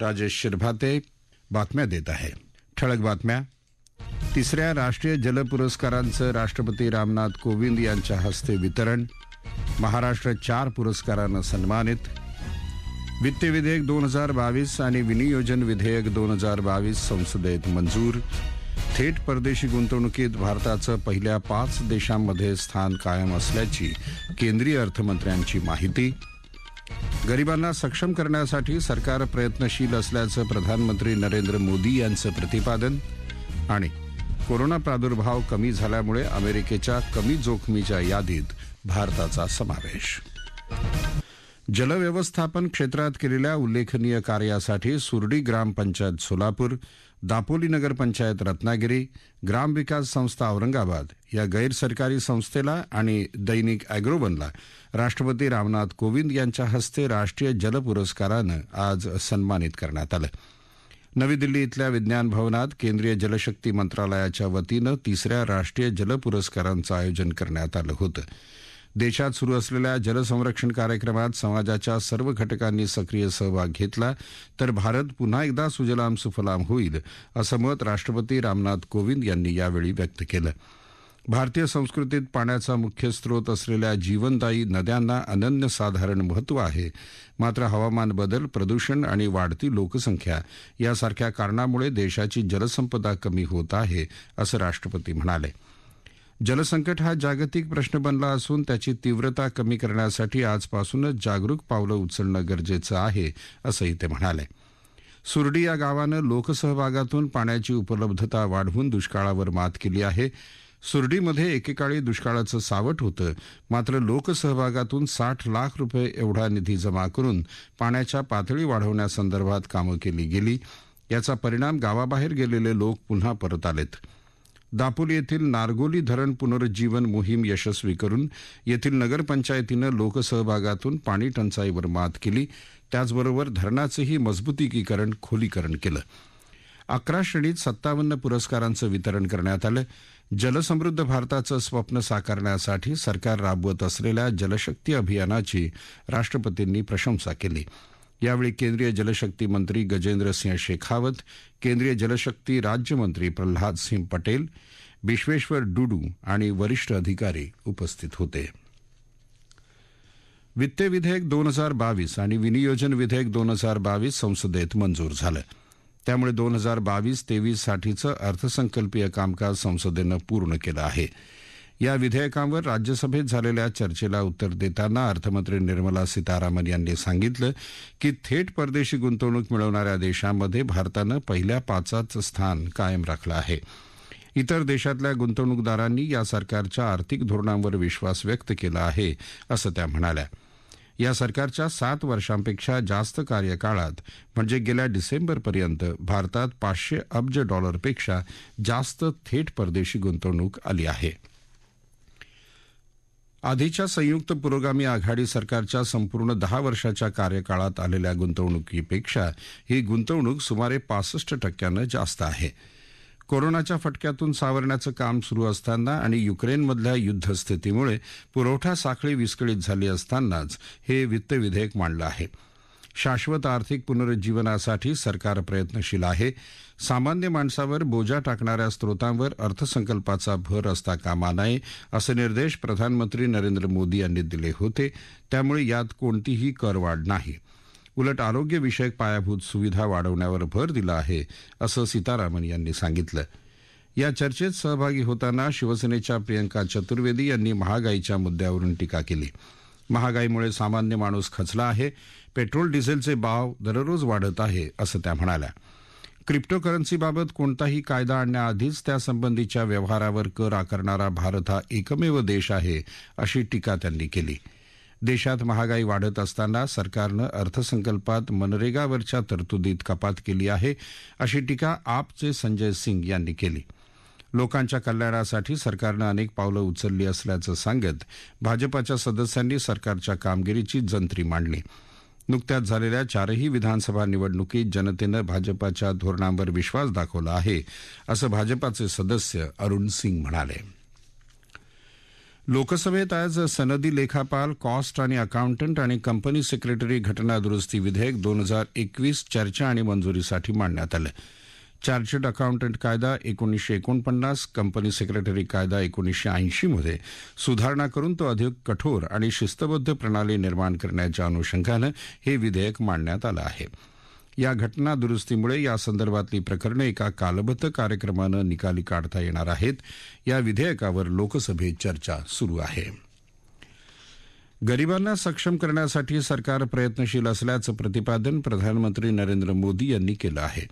राजेश शिरभाते बातम्या देत आहे. ठळक बातम्या. तिसऱ्या राष्ट्रीय जल पुरस्कारांचं राष्ट्रपती रामनाथ कोविंद यांच्या हस्ते वितरण. महाराष्ट्र 4 पुरस्कारांनं सन्मानित. वित्त विधेयक 2022 आणि विनियोजन विधेयक 2022 संसदेत मंजूर. थेट परदेशी गुंतवणुकीत भारताचं पहिल्या 5 देशांमध्ये स्थान कायम असल्याची केंद्रीय अर्थमंत्र्यांची माहिती. गरिबांना सक्षम करण्यासाठी सरकार प्रयत्नशील असल्याचं प्रधानमंत्री नरेंद्र मोदी यांचं प्रतिपादन. आणि कोरोना प्रादुर्भाव कमी झाल्यामुळे अमेरिकेच्या कमी जोखमीच्या यादीत भारताचा समावेश. जलव्यवस्थापन क्षेत्रात केलेल्या उल्लेखनीय कार्यासाठी सुरडी ग्रामपंचायत सोलापूर, दापोली नगर पंचायत रत्नागिरी, ग्रामविकास संस्था औरंगाबाद या गैरसरकारी संस्थेला आणि दैनिक अॅग्रोवनला राष्ट्रपती रामनाथ कोविंद यांच्या हस्ते राष्ट्रीय जल पुरस्कारानं आज सन्मानित करण्यात आलं. नवी दिल्ली इथल्या विज्ञान भवनात केंद्रीय जलशक्ती मंत्रालयाच्या वतीनं तिसऱ्या राष्ट्रीय जल पुरस्कारांचं आयोजन करण्यात आलं होतं. देशात सुरू असलेल्या जलसंरक्षण कार्यक्रमात समाजाच्या सर्व घटकांनी सक्रिय सहभाग घेतला तर भारत पुन्हा एकदा सुजलाम सुफलाम होईल असं मत राष्ट्रपती रामनाथ कोविंद यांनी यावेळी व्यक्त केलं. भारतीय संस्कृतीत पाण्याचा मुख्य स्रोत असलेल्या जीवनदायी नद्यांना अनन्यसाधारण महत्त्व आहे. मात्र हवामान बदल, प्रदूषण आणि वाढती लोकसंख्या यासारख्या कारणामुळे देशाची जलसंपदा कमी होत आहे असं राष्ट्रपती म्हणाले. जलसंकट हा जागतिक प्रश्न बनला असून त्याची तीव्रता कमी करण्यासाठी आजपासूनच जागरूक पावलं उचलणं गरजेचं आहे असंही ते म्हणाले. सुरडी या गावानं लोकसहभागातून पाण्याची उपलब्धता वाढवून दुष्काळावर मात केली आहे. सुरडीमध्ये एकेकाळी दुष्काळाचं सावट होतं, मात्र लोकसहभागातून 60 लाख रुपये एवढा निधी जमा करून पाण्याच्या पातळी वाढवण्यासंदर्भात कामं केली गेली. याचा परिणाम गावाबाहेर गेलेले लोक पुन्हा परत आलेत. दापोली येथील नारगोली धरण पुनरुज्जीवन मोहीम यशस्वी करून येथील नगरपंचायतीनं लोकसहभागातून पाणी टंचाईवर मात केली. त्याचबरोबर धरणाचंही मजबूतीकरण, खोलीकरण केलं. 11 श्रेणीत 57 पुरस्कारांचं वितरण करण्यात आलं. जलसमृद्ध भारताचं स्वप्न साकारण्यासाठी सरकार राबवत असलेल्या जलशक्ती अभियानाची राष्ट्रपतींनी प्रशंसा केली. यावेळी केंद्रीय जलशक्ती मंत्री गजेंद्र सिंह शेखावत, केंद्रीय जलशक्ती राज्यमंत्री प्रल्हाद सिंह पटेल, विश्वेश्वर डुडू आणि वरिष्ठ अधिकारी उपस्थित होते. वित्त विधेयक 2022 आणि विनियोजन विधेयक 2022 संसदेत मंजूर झालं. त्यामुळे 2022-23 साठीचं अर्थसंकल्पीय कामकाज संसदेनं पूर्ण केलं आहे. या विधेयकांवर राज्यसभेत झालेल्या चर्चेला उत्तर देताना अर्थमंत्री निर्मला सीतारामन यांनी सांगितलं की थेट परदेशी गुंतवणूक मिळवणाऱ्या देशांमध्ये भारतानं पहिल्या 5चं स्थान कायम राखलं आहे. इतर देशातल्या गुंतवणूकदारांनी या सरकारच्या आर्थिक धोरणांवर विश्वास व्यक्त केला आहे असं त्या म्हणाल्या. या सरकारच्या 7 वर्षांपेक्षा जास्त कार्यकाळात म्हणजे गेल्या डिसेंबरपर्यंत भारतात $500 अब्ज जास्त थेट परदेशी गुंतवणूक आली आहे. आधीच्या संयुक्त पुरोगामी आघाडी सरकारच्या संपूर्ण 10 वर्षाच्या कार्यकाळात आलेल्या गुंतवणुकीपेक्षा ही गुंतवणूक सुमारे 65% जास्त आहे. कोरोनाच्या फटक्यातून सावरण्याचं काम सुरू असताना आणि युक्रेनमधल्या युद्धस्थितीमुळे पुरवठा साखळी विस्कळीत झाली असतानाच हे वित्त विधेयक मांडलं आहे. शाश्वत आर्थिक पुनरुज्जीवनासाठी सरकार प्रयत्नशील आहे. सामान्य माणसावर बोजा टाकणाऱ्या स्रोतांवर अर्थसंकल्पाचा भर असता कामा नये असे निर्देश प्रधानमंत्री नरेंद्र मोदी यांनी दिले होते. त्यामुळे यात कोणतीही करवाढ नाही. उलट आरोग्यविषयक पायाभूत सुविधा वाढवण्यावर भर दिला आहे असं सीतारामन यांनी सांगितलं. या चर्चेत सहभागी होताना शिवसेनेच्या प्रियंका चतुर्वेदी यांनी महागाईच्या मुद्द्यावरून टीका केली. महागाईमुळे सामान्य माणूस खचला आहे. पेट्रोल डिझेलचे भाव दररोज वाढत आहे असं त्या म्हणाल्या. क्रिप्टोकरन्सीबाबत कोणताही कायदा आणण्याआधीच त्यासंबंधीच्या व्यवहारावर कर आकारणारा भारत हा एकमेव देश आहे अशी टीका त्यांनी केली. देशात महागाई वाढत असताना सरकारनं अर्थसंकल्पात मनरेगावरच्या तरतुदीत कपात केली आहे अशी टीका आपचे संजय सिंग यांनी केली. लोकांच्या कल्याणासाठी सरकारनं अनेक पावलं उचलली असल्याचं सांगत भाजपाच्या सदस्यांनी सरकारच्या कामगिरीची जंत्री मांडली. नुकत्याच झालेल्या 4ही विधानसभा निवडणुकीत जनतेनं भाजपाच्या धोरणांवर विश्वास दाखवला आहे असं भाजपाचे सदस्य अरुण सिंग म्हणाले. लोकसभेत आज सनदी लेखापाल, कॉस्ट आणि अकाउंटंट आणि कंपनी सेक्रेटरी घटना दुरुस्ती विधेयक 2021 चर्चा आणि मंजुरीसाठी मांडण्यात आलं. चार्टर्ड अकाउंटंट कायदा 1949, कंपनी सेक्रेटरी कायदा 1980 मध्ये सुधारणा करून तो अधिक कठोर आणि शिस्तबद्ध प्रणाली निर्माण करण्याच्या अनुषंगानं हे विधेयक मांडण्यात आलं आहे. या घटना दुरुस्तीमुळे या संदर्भातली प्रकरणं एका कालबद्ध कार्यक्रमानं निकाली काढता येणार आहेत. या विधेयकावर लोकसभेत चर्चा सुरू आहे. गरिबांना सक्षम करण्यासाठी सरकार प्रयत्नशील असल्याचं प्रतिपादन प्रधानमंत्री नरेंद्र मोदी यांनी केलं आहे.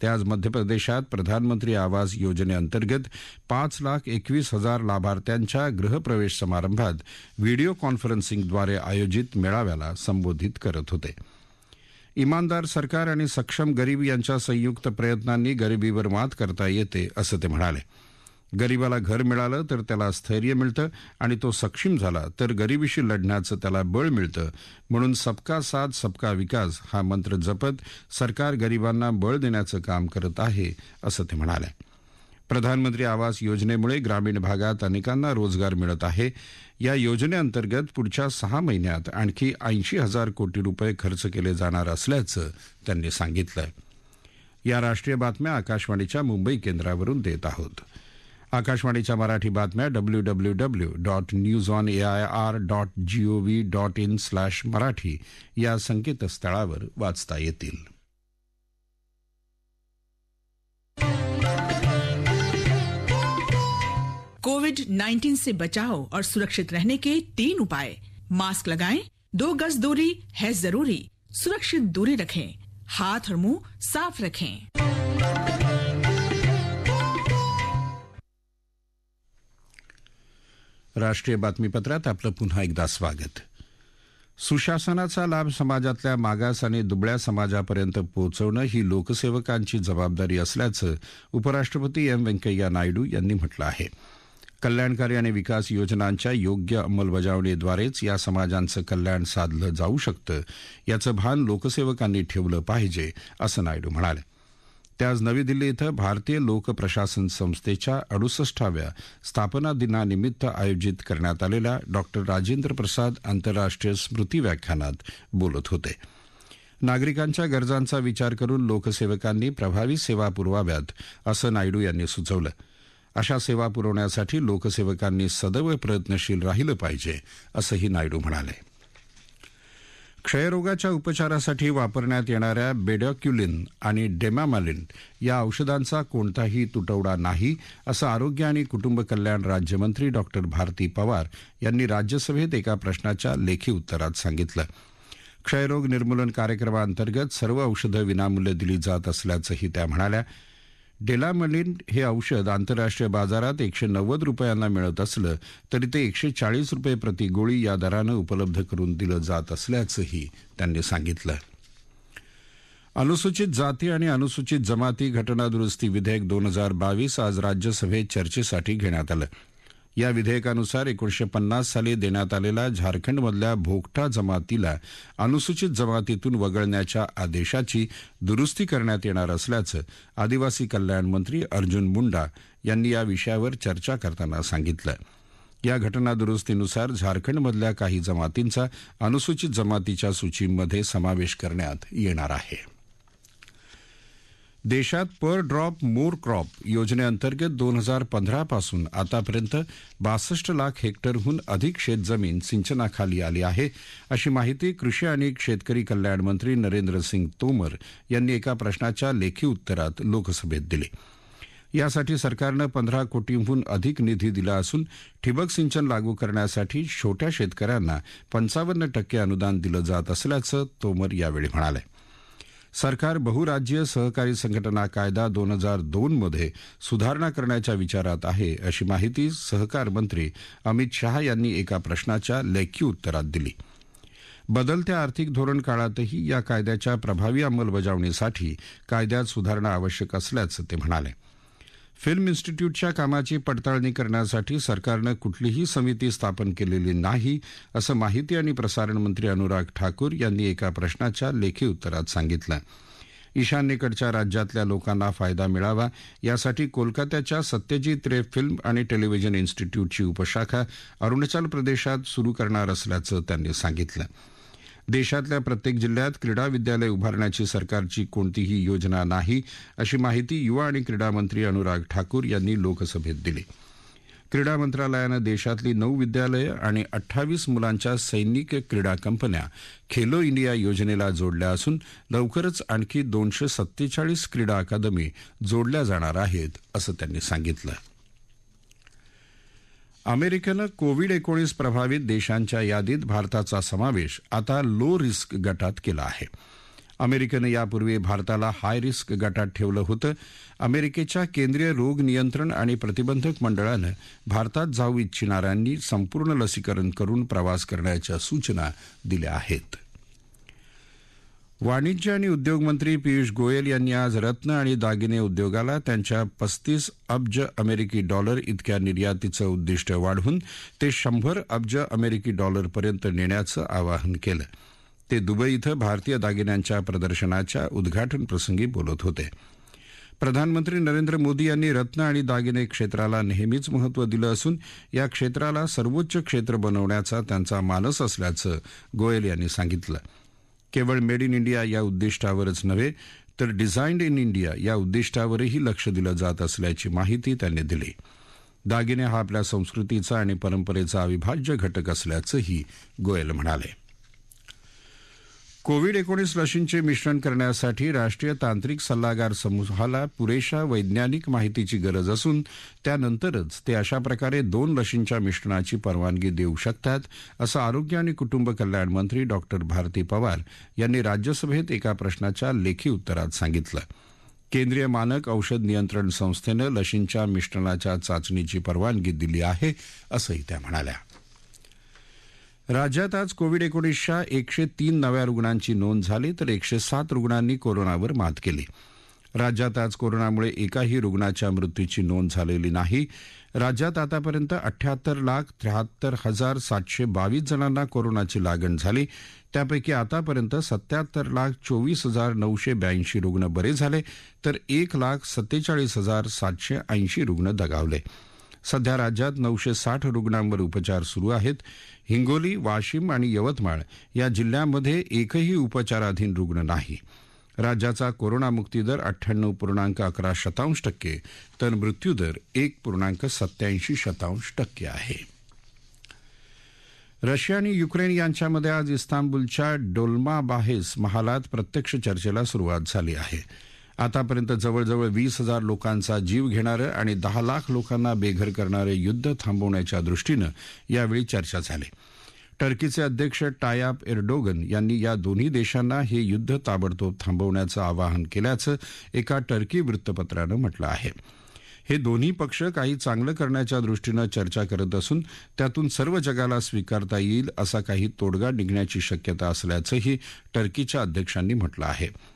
ते आज मध्य प्रदेशात प्रधानमंत्री आवास योजनेअंतर्गत 5,21,000 लाभार्थ्यांच्या गृहप्रवेश समारंभात व्हिडिओ कॉन्फरन्सिंगद्वारे आयोजित मेळाव्याला संबोधित करत होते. इमानदार सरकार आणि सक्षम गरीब यांच्या संयुक्त प्रयत्नांनी गरिबीवर मात करता येते असं ते म्हणाले. गरिबाला घर मिळालं तर त्याला स्थैर्य मिळतं आणि तो सक्षम झाला तर गरिबीशी लढण्याचं त्याला बळ मिळतं. म्हणून सबका साथ सबका विकास हा मंत्र जपत सरकार गरिबांना बळ देण्याचं काम करत आहे असं ते म्हणाले. प्रधानमंत्री आवास योजनेमुळे ग्रामीण भागात अनेकांना रोजगार मिळत आहे. या योजनेअंतर्गत पुढच्या 6 महिन्यात आणखी 80,000 कोटी रुपये खर्च केले जाणार असल्याचं त्यांनी सांगितलं. या राष्ट्रीय बातम्या आकाशवाणीच्या मुंबई केंद्रावरून देत आहोत. आकाशवाणीच्या मराठी बातम्या www.newsonair.gov.in/marathi या संकेतस्थळावर वाचता येतील. कोविड-19 से बचाव और सुरक्षित रहने के 3 उपाय. मास्क लगाएं, 2 गज दूरी है जरूरी, सुरक्षित दूरी रखें, हाथ और मुंह साफ रखें. राष्ट्रीय बातमीपत्रात आपलं पुन्हा एकदा स्वागत. सुशासनाचा लाभ समाजातल्या मागास आणि दुबळ्या समाजापर्यंत पोहोचवणं ही लोकसेवकांची जबाबदारी असल्याचं उपराष्ट्रपती एम व्यंकय्या नायडू यांनी म्हटलं आहे. कल्याणकारी आणि विकास योजनांच्या योग्य अंमलबजावणीद्वारेच या समाजांचं कल्याण साधलं जाऊ शकतं याचं भान लोकसेवकांनी ठेवलं पाहिजे असं नायडू म्हणाले. ते आज नवी दिल्ली इथं भारतीय लोक प्रशासन संस्थेच्या 68व्या स्थापना दिनानिमित्त आयोजित करण्यात आलेल्या डॉक्टर राजेंद्र प्रसाद आंतरराष्ट्रीय स्मृती व्याख्यानात बोलत होते. नागरिकांच्या गरजांचा विचार करून लोकसेवकांनी प्रभावी सेवा पुरवाव्यात असं नायडू यांनी सुचवलं. अशा सेवा पुरवण्यासाठी लोकसेवकांनी सदैव प्रयत्नशील राहिलं पाहिजे असंही नायडू म्हणाले. क्षयरोगाच्या उपचारासाठी वापरण्यात येणाऱ्या बेडॅक्युलिन आणि डेमामालिन या औषधांचा कोणताही तुटवडा नाही असं आरोग्य आणि कुटुंब कल्याण राज्यमंत्री डॉक्टर भारती पवार यांनी राज्यसभेत एका प्रश्नाच्या लेखी उत्तरात सांगितलं. क्षयरोग निर्मूलन कार्यक्रमाअंतर्गत सर्व औषधं विनामूल्य दिली जात असल्याचंही त्या म्हणाल्या. डेलामलिन हे औषध आंतरराष्ट्रीय बाजारात 190 रुपयांना मिळत असलं तरी ते 140 रुपये प्रति गोळी या दरानं उपलब्ध करून दिलं जात असल्याचंही त्यांनी सांगितलं. अनुसूचित जाती आणि अनुसूचित जमाती घटना दुरुस्ती विधेयक 2022 आज राज्यसभेत चर्चेसाठी घेण्यात आलं. या विधेयकानुसार 1950 साली देण्यात आलेल्या झारखंडमधल्या भोगटा जमातीला अनुसूचित जमातीतून वगळण्याच्या आदेशाची दुरुस्ती करण्यात येणार असल्याचं आदिवासी कल्याण मंत्री अर्जुन मुंडा यांनी या विषयावर चर्चा करताना सांगितलं. या घटना दुरुस्तीनुसार झारखंडमधल्या काही जमातींचा अनुसूचित जमातीच्या सूचीमध्ये समावेश करण्यात येणार आहे. देशात पर ड्रॉप मोर क्रॉप योजनेअंतर्गत 2015 पासून आतापर्यंत 62 लाख हेक्टरहून अधिक शेतजमीन सिंचनाखाली आली आहे अशी माहिती कृषी आणि शेतकरी कल्याण मंत्री नरेंद्र सिंग तोमर यांनी एका प्रश्नाच्या लेखी उत्तरात लोकसभेत दिली. यासाठी सरकारनं 15 कोटींहून अधिक निधी दिला असून ठिबक सिंचन लागू करण्यासाठी छोट्या शेतकऱ्यांना 55% अनुदान दिलं जात असल्याचं तोमर यावेळी म्हणाले. सरकार बहुराज्यीय सहकारी संघटना कायदा 2002 मध्ये सुधारणा करण्याच्या विचारात आहे अशी माहिती सहकार मंत्री अमित शहा यांनी एका प्रश्नाच्या लेखी उत्तरात दिली. बदलत्या आर्थिक धोरण काळातही या कायद्याच्या प्रभावी अंमलबजावणीसाठी कायद्यात सुधारणा आवश्यक असल्याचं ते म्हणाले. फिल्म इन्स्टिट्यूटच्या कामाची पडताळणी करण्यासाठी सरकारनं कुठलीही समिती स्थापन केलेली नाही असं माहिती आणि प्रसारण मंत्री अनुराग ठाकूर यांनी एका प्रश्नाच्या लेखी उत्तरात सांगितलं. ईशान्येकडच्या राज्यातल्या लोकांना फायदा मिळावा यासाठी कोलकात्याच्या सत्यजित रे फिल्म आणि टेलिव्हिजन इन्स्टिट्यूटची उपशाखा अरुणाचल प्रदेशात सुरू करणार असल्याचं त्यांनी सांगितलं. देशातल्या प्रत्येक जिल्ह्यात क्रीडा विद्यालय उभारण्याची सरकारची कोणतीही योजना नाही, अशी माहिती युवा आणि क्रीडा मंत्री अनुराग ठाकूर यांनी लोकसभेत दिली. क्रीडा मंत्रालयानं देशातली 9 विद्यालयं आणि 28 मुलांच्या सैनिक क्रीडा कंपन्या खेलो इंडिया योजनेला जोडल्या असून लवकरच आणखी 247 क्रीडा अकादमी जोडल्या जाणार आहेत, असं त्यांनी सांगितलं. अमेरिकेनं कोविड-19 प्रभावित देशांच्या यादीत भारताचा समावेश आता लो रिस्क गटात केला आहे. अमेरिकेनं यापूर्वी भारताला हाय रिस्क गटात ठेवलं होतं. अमेरिकेच्या केंद्रीय रोग नियंत्रण आणि प्रतिबंधक मंडळानं भारतात जाऊ इच्छिणाऱ्यांनी संपूर्ण लसीकरण करून प्रवास करण्याच्या सूचना दिल्या आहेत. वाणिज्य आणि उद्योग मंत्री पियुष गोयल यांनी आज रत्न आणि दागिने उद्योगाला त्यांच्या 35 अब्ज अमेरिकी डॉलर इतक्या निर्यातीचं उद्दिष्ट वाढवून ते 100 अब्ज अमेरिकी डॉलरपर्यंत नेण्याचं आवाहन केलं. ते दुबई इथं भारतीय दागिन्यांच्या प्रदर्शनाच्या उद्घाटन प्रसंगी बोलत होते. प्रधानमंत्री नरेंद्र मोदी यांनी रत्न आणि दागिने क्षेत्राला नेहमीच महत्त्व दिलं असून या क्षेत्राला सर्वोच्च क्षेत्र बनवण्याचा त्यांचा मानस असल्याचं गोयल यांनी सांगितलं. केवळ मेड इन इंडिया या उद्दिष्टावरच नव्हे तर डिझाईन्ड इन इंडिया या उद्दिष्टावरही लक्ष दिलं जात असल्याची माहिती त्यांनी दिली. दागिने हा आपल्या संस्कृतीचा आणि परंपरेचा अविभाज्य घटक असल्याचंही गोयल म्हणाले. कोविड-19 लशींचे मिश्रण करण्यासाठी राष्ट्रीय तांत्रिक सल्लागार समूहाला पुरेशा वैज्ञानिक माहितीची गरज असून त्यानंतरच ते अशा प्रकारे 2 लशींच्या मिश्रणाची परवानगी देऊ शकतात, असं आरोग्य आणि कुटुंब कल्याण मंत्री डॉक्टर भारती पवार यांनी राज्यसभेत एका प्रश्नाच्या लेखी उत्तरात सांगितलं. केंद्रीय मानक औषध नियंत्रण संस्थेनं लशींच्या मिश्रणाच्या चाचणीची परवानगी दिली आहे, असंही त्या म्हणाल्या. राज्यात आज कोविड-19च्या 103 नव्या रुग्णांची नोंद झाली तर 107 रुग्णांनी कोरोनावर मात केली. राज्यात आज कोरोनामुळे एकाही रुग्णाच्या मृत्यूची नोंद झालेली नाही. राज्यात आतापर्यंत 78,73,722 जणांना कोरोनाची लागण झाली. त्यापैकी आतापर्यंत 77,24,982 रुग्ण बरे झाले तर 1,47,780 रुग्ण दगावले. सध्या राज्यात 960 रुग्णांवर उपचार सुरू आहेत. हिंगोली, वाशिम आणि यवतमाळ या जिल्ह्यांमध्ये एकही उपचाराधीन रुग्ण नाही. राज्याचा कोरोनामुक्ती दर 98.11% तर मृत्यूदर 1.87% आहे. रशिया आणि युक्रेन यांच्यामध्ये आज इस्तांबूलच्या डोल्माबाहेस महालात प्रत्यक्ष चर्चेला सुरुवात झाली आहे. आतापर्यंत जवळजवळ 20,000 लोकांचा जीव घेणारं आणि 10 लाख लोकांना बेघर करणारे युद्ध थांबवण्याच्या दृष्टीनं यावेळी चर्चा झाली. टर्कीचे अध्यक्ष टायाप एर्डोगन यांनी या दोन्ही देशांना हे युद्ध ताबडतोब थांबवण्याचं आवाहन केल्याचं एका टर्की वृत्तपत्रानं म्हटलं आहे. हे दोन्ही पक्ष काही चांगलं करण्याच्या दृष्टीनं चर्चा करत असून त्यातून सर्व जगाला स्वीकारता येईल असा काही तोडगा निघण्याची शक्यता असल्याचंही टर्कीच्या अध्यक्षांनी म्हटलं आहे.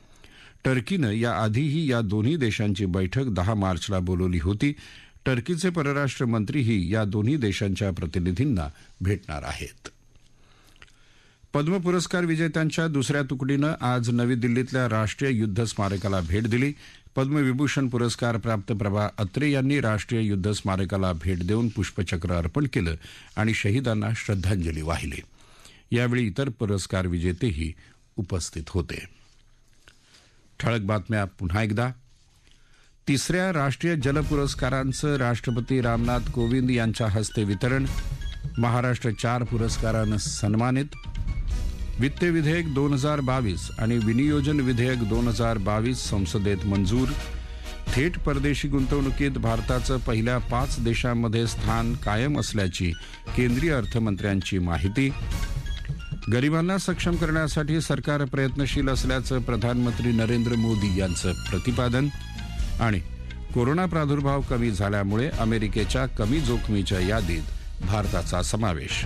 टर्कीनं याआधीही या दोन्ही देशांची बैठक 10 मार्चला बोलवली होती. टर्कीचे परराष्ट्र मंत्रीही या दोन्ही देशांच्या प्रतिनिधींना भेटणार आहेत. पद्म पुरस्कार विजेत्यांच्या दुसऱ्या तुकडीनं आज नवी दिल्लीतल्या राष्ट्रीय युद्ध स्मारकाला भेट दिली. पद्मविभूषण पुरस्कार प्राप्त प्रभा अत्रे यांनी राष्ट्रीय युद्ध स्मारकाला भेट देऊन पुष्पचक्र अर्पण केलं आणि शहीदांना श्रद्धांजली वाहिली. यावेळी इतर पुरस्कार विजेतेही उपस्थित होते. ठळक बातम्या पुन्हा एकदा. 3ऱ्या राष्ट्रीय जल पुरस्कारांचं राष्ट्रपती रामनाथ कोविंद यांच्या हस्ते वितरण. महाराष्ट्र 4 पुरस्कारानं सन्मानित. वित्त विधेयक 2022 आणि विनियोजन विधेयक 2022 संसदेत मंजूर. थेट परदेशी गुंतवणुकीत भारताचं पहिल्या 5 देशांमध्ये स्थान कायम असल्याची केंद्रीय अर्थमंत्र्यांची माहिती. गरिबांना सक्षम करण्यासाठी सरकार प्रयत्नशील असल्याचं प्रधानमंत्री नरेंद्र मोदी यांचं प्रतिपादन. आणि कोरोना प्रादुर्भाव कमी झाल्यामुळे अमेरिकेच्या कमी जोखमीच्या यादीत भारताचा समावेश.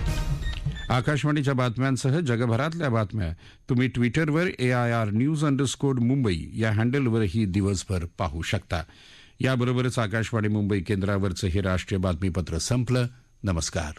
आकाशवाणीच्या बातम्यांसह जगभरातल्या बातम्या तुम्ही ट्विटरवर AIRnews_मुंबई या हँडलवरही दिवसभर पाहू शकता. याबरोबरच आकाशवाणी मुंबई केंद्रावरचं हे राष्ट्रीय बातमीपत्र संपलं. नमस्कार.